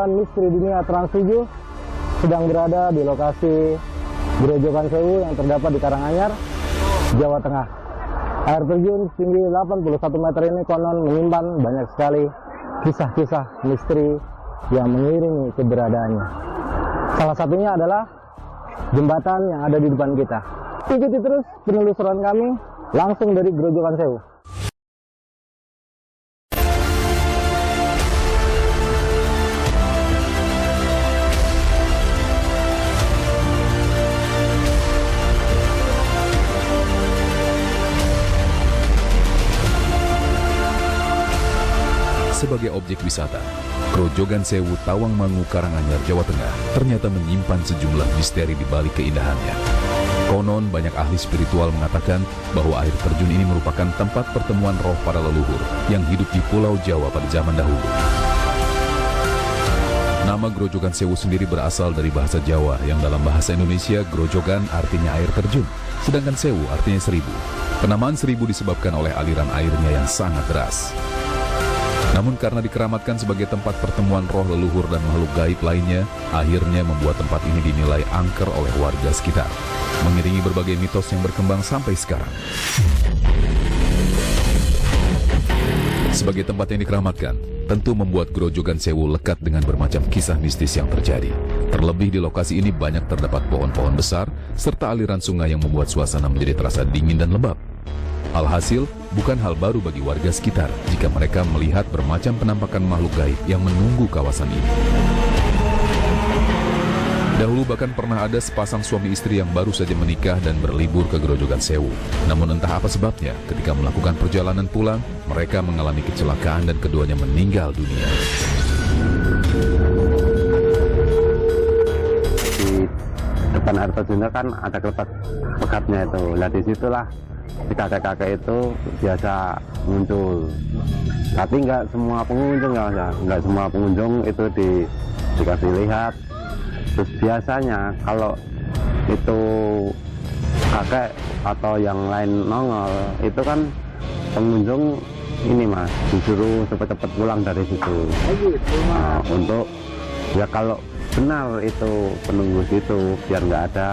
Pekan Misteri Dunia Trans 7 sedang berada di lokasi Grojogan Sewu yang terdapat di Karanganyar, Jawa Tengah. Air terjun setinggi 81 meter ini konon menyimpan banyak sekali kisah-kisah misteri yang mengiringi keberadaannya. Salah satunya adalah jembatan yang ada di depan kita. Ikuti terus penelusuran kami langsung dari Grojogan Sewu. Sebagai objek wisata, Grojogan Sewu Tawangmangu Karanganyar, Jawa Tengah ternyata menyimpan sejumlah misteri di balik keindahannya. Konon banyak ahli spiritual mengatakan bahwa air terjun ini merupakan tempat pertemuan roh para leluhur yang hidup di Pulau Jawa pada zaman dahulu. Nama Grojogan Sewu sendiri berasal dari bahasa Jawa yang dalam bahasa Indonesia Grojogan artinya air terjun, sedangkan Sewu artinya 1000. Penamaan 1000 disebabkan oleh aliran airnya yang sangat deras. Namun karena dikeramatkan sebagai tempat pertemuan roh leluhur dan makhluk gaib lainnya, akhirnya membuat tempat ini dinilai angker oleh warga sekitar, mengiringi berbagai mitos yang berkembang sampai sekarang. Sebagai tempat yang dikeramatkan, tentu membuat Grojogan Sewu lekat dengan bermacam kisah mistis yang terjadi. Terlebih di lokasi ini banyak terdapat pohon-pohon besar, serta aliran sungai yang membuat suasana menjadi terasa dingin dan lembab. Alhasil, bukan hal baru bagi warga sekitar jika mereka melihat bermacam penampakan makhluk gaib yang menunggu kawasan ini. Dahulu bahkan pernah ada sepasang suami istri yang baru saja menikah dan berlibur ke Grojogan Sewu. Namun entah apa sebabnya, ketika melakukan perjalanan pulang, mereka mengalami kecelakaan dan keduanya meninggal dunia. Di depan air terjunnya kan ada kelepat pekatnya itu. Nah disitulah si kakek-kakek itu biasa muncul, tapi nggak semua pengunjung, nggak semua pengunjung itu dikasih lihat. Terus biasanya kalau itu kakek atau yang lain nongol, itu kan pengunjung ini mas disuruh cepat-cepat pulang dari situ. Nah, untuk ya kalau benar itu penunggu situ biar nggak ada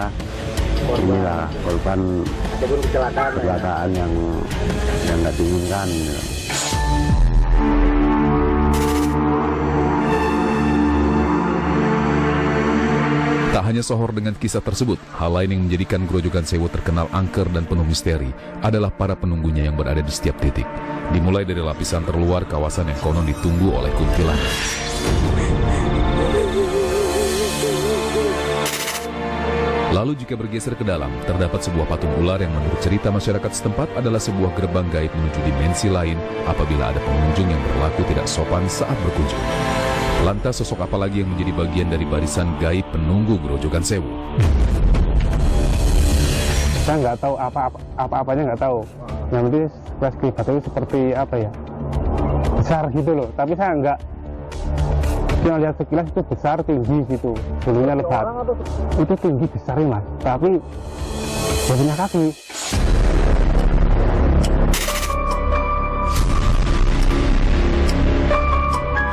inilah korban kecelakaan yang nggak diinginkan. Tak hanya sohor dengan kisah tersebut, hal lain yang menjadikan Grojogan Sewu terkenal angker dan penuh misteri adalah para penunggunya yang berada di setiap titik. Dimulai dari lapisan terluar kawasan yang konon ditunggu oleh kuntilanak. Lalu jika bergeser ke dalam, terdapat sebuah patung ular yang menurut cerita masyarakat setempat adalah sebuah gerbang gaib menuju dimensi lain apabila ada pengunjung yang berlaku tidak sopan saat berkunjung. Lantas sosok apa lagi yang menjadi bagian dari barisan gaib penunggu Grojogan Sewu? Saya nggak tahu apa-apanya, nggak tahu. Yang penting freski batu itu seperti apa ya, besar gitu loh. Tapi saya nggak, cuma lihat sekilas itu besar, tinggi gitu, bulunya lebat. Itu tinggi besar ya mas, tapi nggak punya kaki.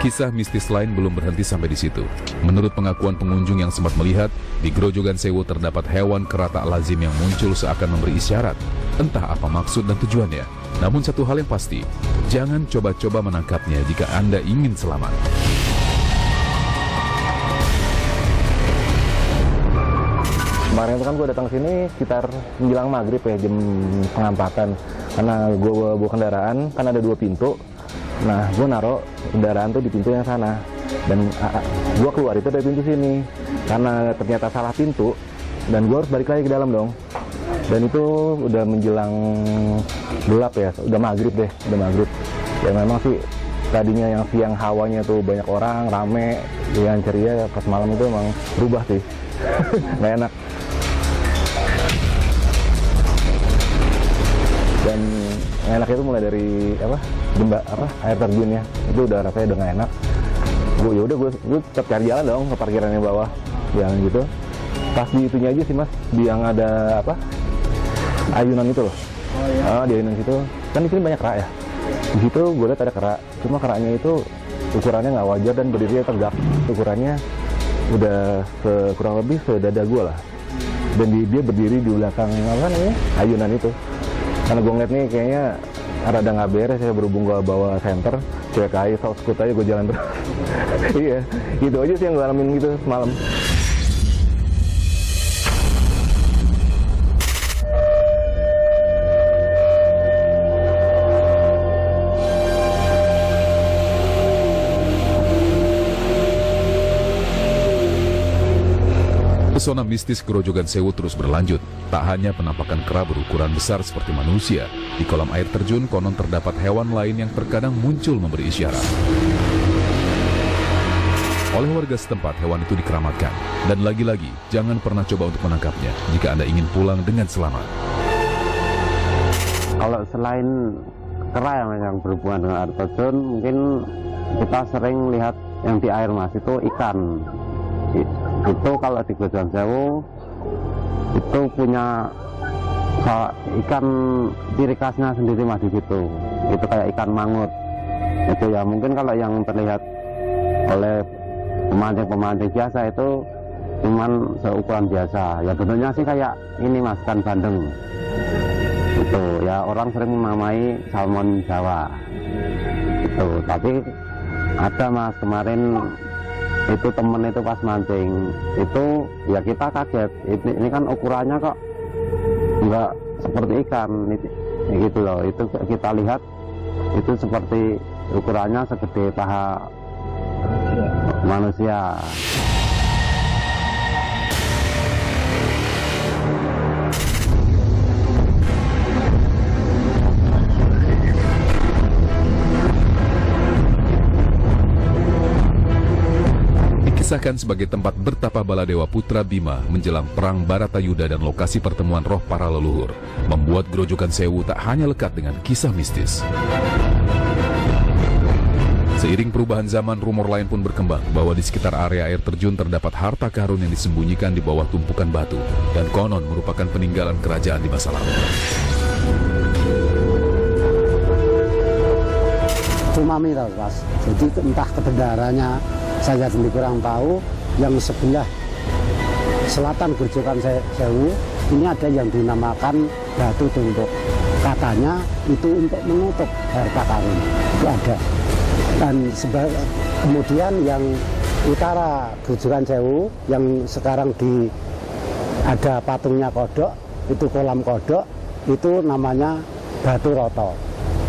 Kisah mistis lain belum berhenti sampai di situ. Menurut pengakuan pengunjung yang sempat melihat, di Grojogan Sewu terdapat hewan kera tak lazim yang muncul seakan memberi isyarat. Entah apa maksud dan tujuannya. Namun satu hal yang pasti, jangan coba-coba menangkapnya jika Anda ingin selamat. Kemarin itu kan gue datang sini sekitar menjelang maghrib ya, jam 3:30. Karena gue bawa kendaraan, kan ada 2 pintu. Nah, gue naruh kendaraan tuh di pintu yang sana. Dan gue keluar itu dari pintu sini. Karena ternyata salah pintu, dan gue harus balik lagi ke dalam dong. Dan itu udah menjelang gelap ya, udah maghrib deh, udah maghrib. Ya memang sih, tadinya yang siang hawanya tuh banyak orang, rame, yang ceria, pas malam itu emang berubah sih. Nggak enak. Dan enak itu mulai dari air terjunnya itu udah rasanya udah nggak enak. Gue tetap cari jalan dong ke parkirannya bawah, jalan gitu. Pas di itunya aja sih mas, di yang ada ayunan itu loh. Oh, iya. Di ayunan situ kan di sini banyak kera ya. Di situ gue lihat ada kera, cuma keranya itu ukurannya nggak wajar dan berdirinya tegak. Ukurannya udah kurang lebih sedada gue lah. Dan dia berdiri di belakang apa namanya ayunan itu. Karena gue ngeliat nih kayaknya rada nggak beres ya, berhubung gue bawa senter, cuek aja, skut aja gue jalan terus. Iya, gitu aja sih yang gue alamin gitu semalam. Pesona mistis Grojogan Sewu terus berlanjut. Tak hanya penampakan kera berukuran besar seperti manusia, di kolam air terjun konon terdapat hewan lain yang terkadang muncul memberi isyarat. Oleh warga setempat, hewan itu dikeramatkan. Dan lagi-lagi, jangan pernah coba untuk menangkapnya jika Anda ingin pulang dengan selamat. Kalau selain kera yang berhubungan dengan air terjun, mungkin kita sering lihat yang di air mas itu ikan. Itu kalau di Grojogan Sewu itu punya ikan ciri khasnya sendiri mas di situ. Itu kayak ikan mangut. Itu ya mungkin kalau yang terlihat oleh pemancing-pemancing biasa itu cuman seukuran biasa. Ya bentuknya sih kayak ini mas, ikan bandeng. Itu ya orang sering menamai salmon Jawa. Itu tapi ada mas kemarin itu temen itu pas mancing itu ya kita kaget, ini kan ukurannya kok nggak seperti ikan gitu loh. Itu kita lihat itu seperti ukurannya segede paha manusia. Dikisahkan sebagai tempat bertapa Baladewa Putra Bima menjelang perang Baratayuda dan lokasi pertemuan roh para leluhur, membuat Grojogan Sewu tak hanya lekat dengan kisah mistis. Seiring perubahan zaman, rumor lain pun berkembang bahwa di sekitar area air terjun terdapat harta karun yang disembunyikan di bawah tumpukan batu dan konon merupakan peninggalan kerajaan di masa lalu. Cuma miras, Mas. Jadi entah kebenarannya saya sendiri kurang tahu. Yang sebelah selatan Grojogan Sewu ini ada yang dinamakan batu tumpuk. Katanya itu untuk menutup harta karun. Itu ada. Dan kemudian yang utara Grojogan Sewu yang sekarang ada patungnya kodok, itu kolam kodok, itu namanya Batu Roto.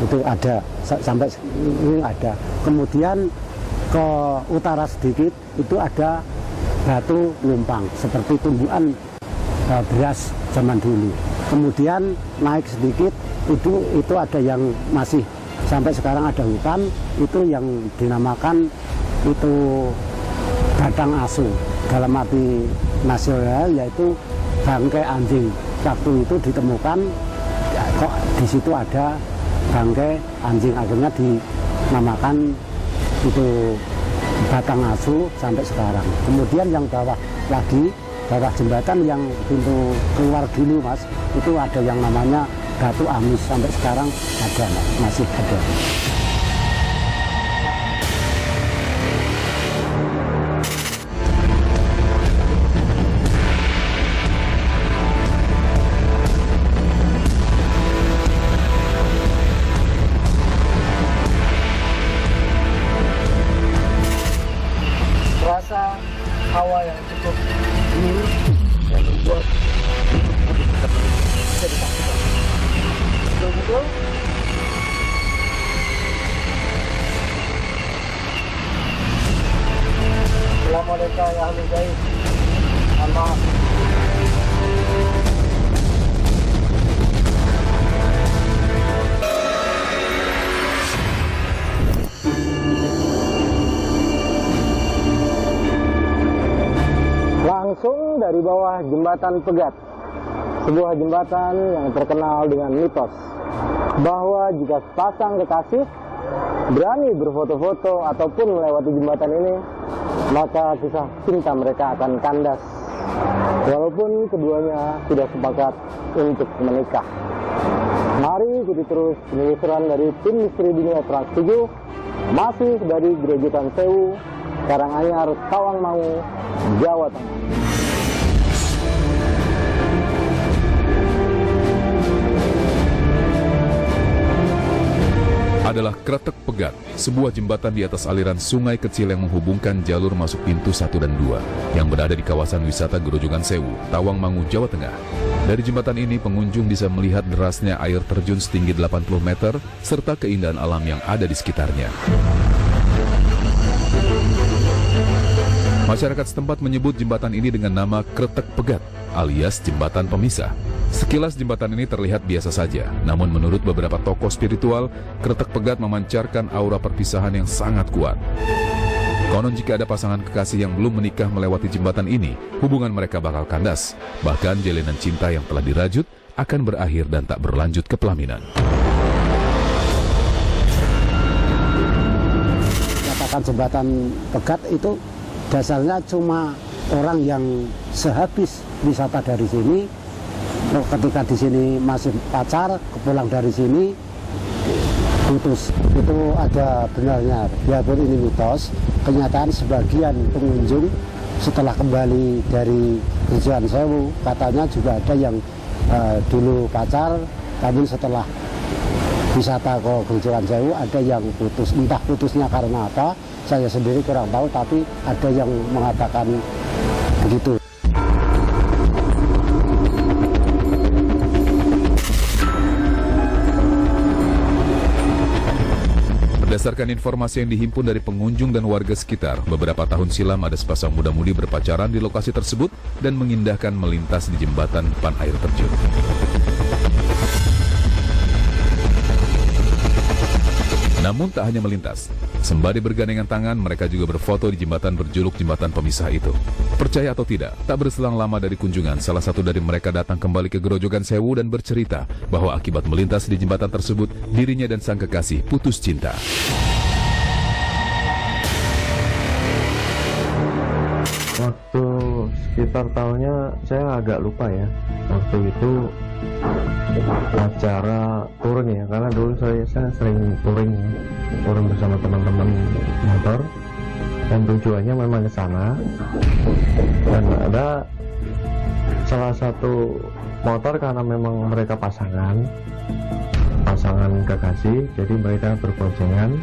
Itu ada sampai ini ada. Kemudian ke utara sedikit itu ada batu lumpang seperti tumbuhan beras zaman dulu. Kemudian naik sedikit itu ada yang masih sampai sekarang ada hutan, itu yang dinamakan itu batang asu, dalam arti nasional yaitu bangkai anjing. Waktu itu ditemukan kok di situ ada bangkai anjing, akhirnya dinamakan itu batang asu sampai sekarang. Kemudian yang bawah jembatan yang pintu keluar dulu mas, itu ada yang namanya Batu Amis, sampai sekarang ada mas, masih ada. Rasa hawa yang cukup dingin dan membuat bisa dipastikan betul-betul selama mereka yang ahli gaib. Mohon maaf. Langsung dari bawah jembatan Pegat, sebuah jembatan yang terkenal dengan mitos bahwa jika sepasang kekasih berani berfoto-foto ataupun melewati jembatan ini, maka kisah cinta mereka akan kandas walaupun keduanya tidak sepakat untuk menikah. Mari ikuti terus penelusuran dari tim Misteri Dunia Trans 7 Masih dari Grojogan Sewu, Karanganyar, Tawangmangu, Jawa Tengah. Adalah Kretek Pegat, sebuah jembatan di atas aliran sungai kecil yang menghubungkan jalur masuk pintu 1 dan 2 yang berada di kawasan wisata Grojogan Sewu, Tawangmangu, Jawa Tengah. Dari jembatan ini pengunjung bisa melihat derasnya air terjun setinggi 80 meter serta keindahan alam yang ada di sekitarnya. Masyarakat setempat menyebut jembatan ini dengan nama Kretek Pegat alias jembatan pemisah. Sekilas jembatan ini terlihat biasa saja, namun menurut beberapa tokoh spiritual, Kretek Pegat memancarkan aura perpisahan yang sangat kuat. Konon jika ada pasangan kekasih yang belum menikah melewati jembatan ini, hubungan mereka bakal kandas. Bahkan jalinan cinta yang telah dirajut akan berakhir dan tak berlanjut ke pelaminan. Katakan jembatan Pegat itu dasarnya cuma orang yang sehabis wisata dari sini, ketika di sini masih pacar, pulang dari sini putus. Itu ada benarnya. Biarpun ini mitos, kenyataan sebagian pengunjung setelah kembali dari Grojogan Sewu katanya juga ada yang dulu pacar, namun setelah wisata ke Grojogan Sewu ada yang putus. Entah putusnya karena apa, saya sendiri kurang tahu, tapi ada yang mengatakan begitu. Berdasarkan informasi yang dihimpun dari pengunjung dan warga sekitar, beberapa tahun silam ada sepasang muda-mudi berpacaran di lokasi tersebut dan mengindahkan melintas di jembatan depan air terjun. Namun tak hanya melintas, sembari bergandengan tangan, mereka juga berfoto di jembatan berjuluk jembatan pemisah itu. Percaya atau tidak, tak berselang lama dari kunjungan, salah satu dari mereka datang kembali ke Grojogan Sewu dan bercerita bahwa akibat melintas di jembatan tersebut, dirinya dan sang kekasih putus cinta. Waktu sekitar tahunnya saya agak lupa ya. Waktu itu acara touring ya, karena dulu saya sering touring bersama teman-teman motor, dan tujuannya memang ke sana. Dan ada salah satu motor karena memang mereka pasangan kekasih, jadi mereka berboncengan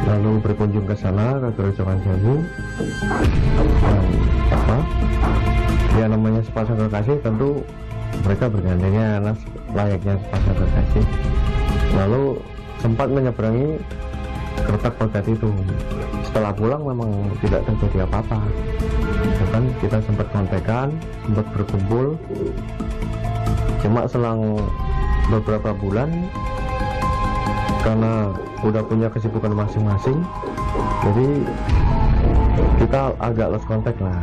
lalu berkunjung ke sana ke Grojogan Sewu. Ya namanya sepasang kekasih tentu mereka bergandengan layaknya sepasang kekasih. Lalu sempat menyeberangi Kretek Pegat itu. Setelah pulang memang tidak terjadi apa-apa. Bahkan kita sempat kontekan, sempat berkumpul. Cuma selang beberapa bulan, karena udah punya kesibukan masing-masing, jadi kita agak lost contact lah.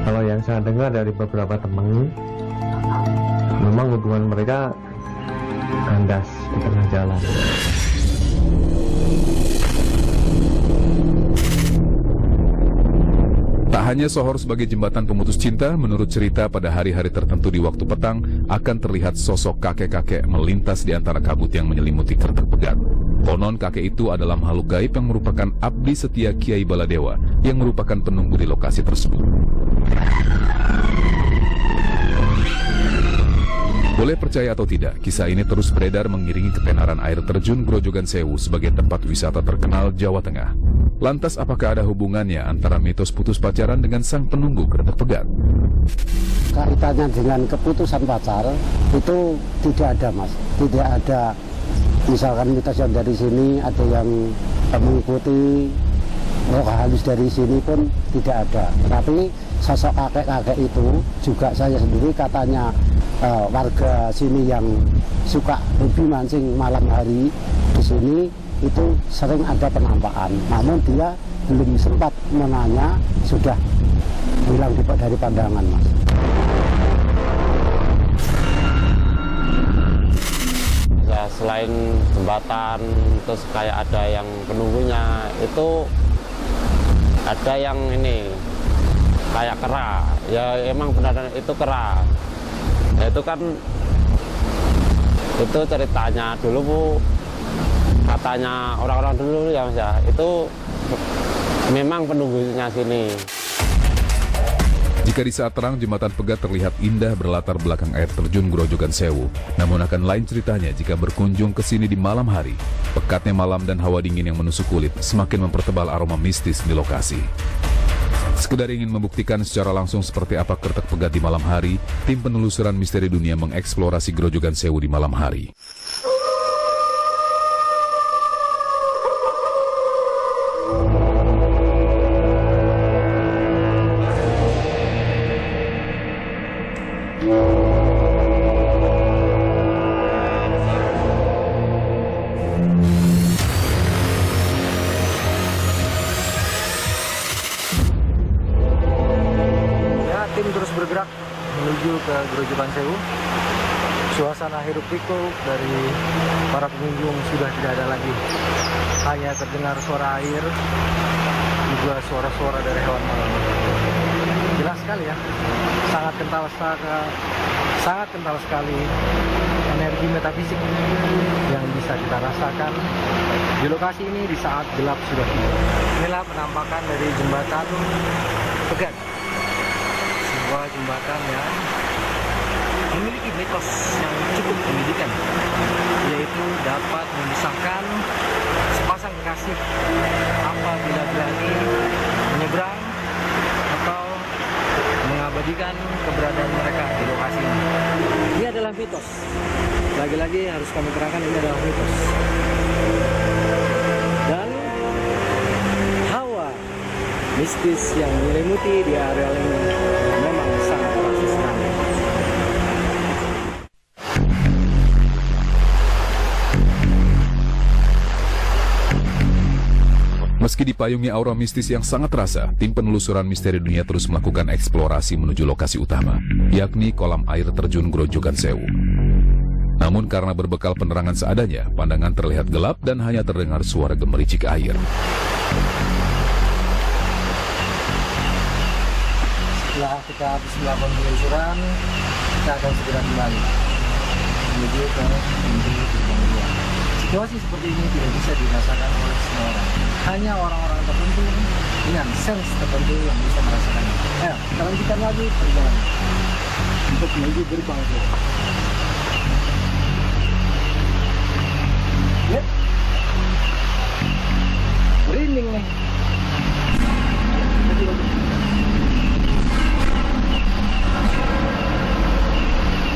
Kalau yang saya dengar dari beberapa teman, memang hubungan mereka kandas di tengah jalan. Tak hanya Sohor sebagai jembatan pemutus cinta, menurut cerita pada hari-hari tertentu di waktu petang akan terlihat sosok kakek-kakek melintas di antara kabut yang menyelimuti Kretek Pegat. Konon kakek itu adalah makhluk gaib yang merupakan abdi setia Kiai Baladewa yang merupakan penunggu di lokasi tersebut. Boleh percaya atau tidak, kisah ini terus beredar mengiringi ketenaran air terjun Grojogan Sewu sebagai tempat wisata terkenal Jawa Tengah. Lantas apakah ada hubungannya antara mitos putus pacaran dengan sang penunggu Kretek Pegat? Kaitannya dengan keputusan pacar itu tidak ada, Mas. Tidak ada. Misalkan mitos yang dari sini ada yang mengikuti roh halus dari sini pun tidak ada. Tapi sosok kakek-kakek itu juga saya sendiri katanya warga sini yang suka hobi mancing malam hari di sini itu sering ada penampakan. Namun dia belum sempat menanya, sudah hilang dari pandangan, Mas. Ya selain jembatan, terus kayak ada yang penunggunya, itu ada yang ini kayak kera. Ya emang benar itu kera. Ya, itu kan itu ceritanya dulu Bu, katanya orang-orang dulu ya Mas ya, itu memang penunggunya sini. Jika di saat terang jembatan Pegat terlihat indah berlatar belakang air terjun Grojogan Sewu, namun akan lain ceritanya jika berkunjung ke sini di malam hari. Pekatnya malam dan hawa dingin yang menusuk kulit semakin mempertebal aroma mistis di lokasi. Sekedar ingin membuktikan secara langsung seperti apa Kertek Pegat di malam hari, tim penelusuran misteri dunia mengeksplorasi Grojogan Sewu di malam hari. Tim terus bergerak menuju ke Grojogan Sewu. Suasana hiruk pikuk dari para pengunjung sudah tidak ada lagi. Hanya terdengar suara air, juga suara-suara dari hewan malam. Jelas sekali ya, sangat kental sekali energi metafisik yang bisa kita rasakan di lokasi ini di saat gelap sudah tiba. Inilah penampakan dari jembatan Pegat. Sebuah jembatan yang memiliki mitos yang cukup menyedihkan, yaitu dapat memisahkan sepasang kekasih apabila berani menyeberang atau mengabadikan keberadaan mereka di lokasi ini. Ini adalah mitos. Lagi-lagi harus kami terangkan, ini adalah mitos. Dan hawa mistis yang menyelimuti di area ini memang sangat terasa sekali. Meski dipayungi aura mistis yang sangat terasa, tim penelusuran misteri dunia terus melakukan eksplorasi menuju lokasi utama, yakni kolam air terjun Grojogan Sewu. Namun karena berbekal penerangan seadanya, pandangan terlihat gelap dan hanya terdengar suara gemericik air. Setelah kita habis melakukan penelusuran, kita akan segera kembali menuju ke pintu gerbang 2. Situasi seperti ini tidak bisa dirasakan oleh semua orang. Hanya orang-orang tertentu dengan sense tertentu yang bisa merasakannya. Ayo, kita lanjutkan lagi perjalanan untuk menuju gerbang 2. Yep. Merinding nih.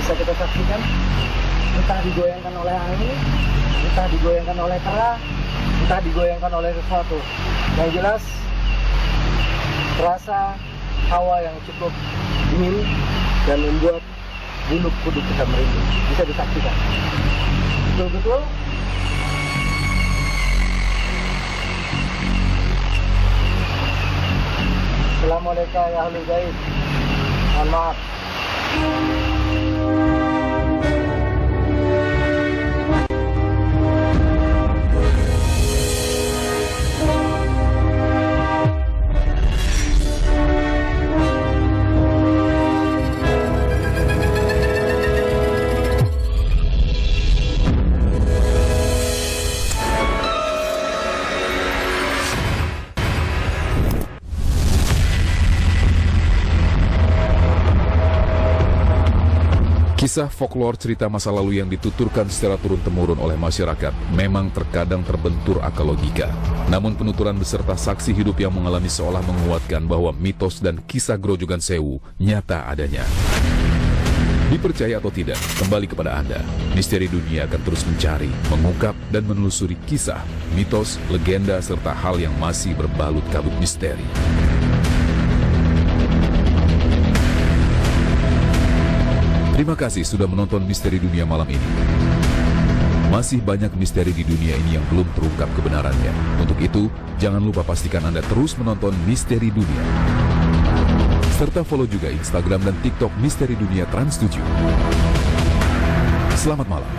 Bisa kita saksikan, entah digoyangkan oleh angin, entah digoyangkan oleh kera, entah digoyangkan oleh sesuatu. Yang jelas, terasa hawa yang cukup dingin dan membuat bulu kuduk kita merinding. Bisa disaksikan. Betul-betul. Assalamualaikum ya ahli gaib. Mohon maaf. Kisah folklore cerita masa lalu yang dituturkan secara turun-temurun oleh masyarakat memang terkadang terbentur akal logika. Namun penuturan beserta saksi hidup yang mengalami seolah menguatkan bahwa mitos dan kisah Grojogan Sewu nyata adanya. Dipercaya atau tidak, kembali kepada Anda. Misteri Dunia akan terus mencari, mengungkap, dan menelusuri kisah, mitos, legenda, serta hal yang masih berbalut kabut misteri. Terima kasih sudah menonton Misteri Dunia malam ini. Masih banyak misteri di dunia ini yang belum terungkap kebenarannya. Untuk itu, jangan lupa pastikan Anda terus menonton Misteri Dunia. Serta follow juga Instagram dan TikTok Misteri Dunia Trans 7. Selamat malam.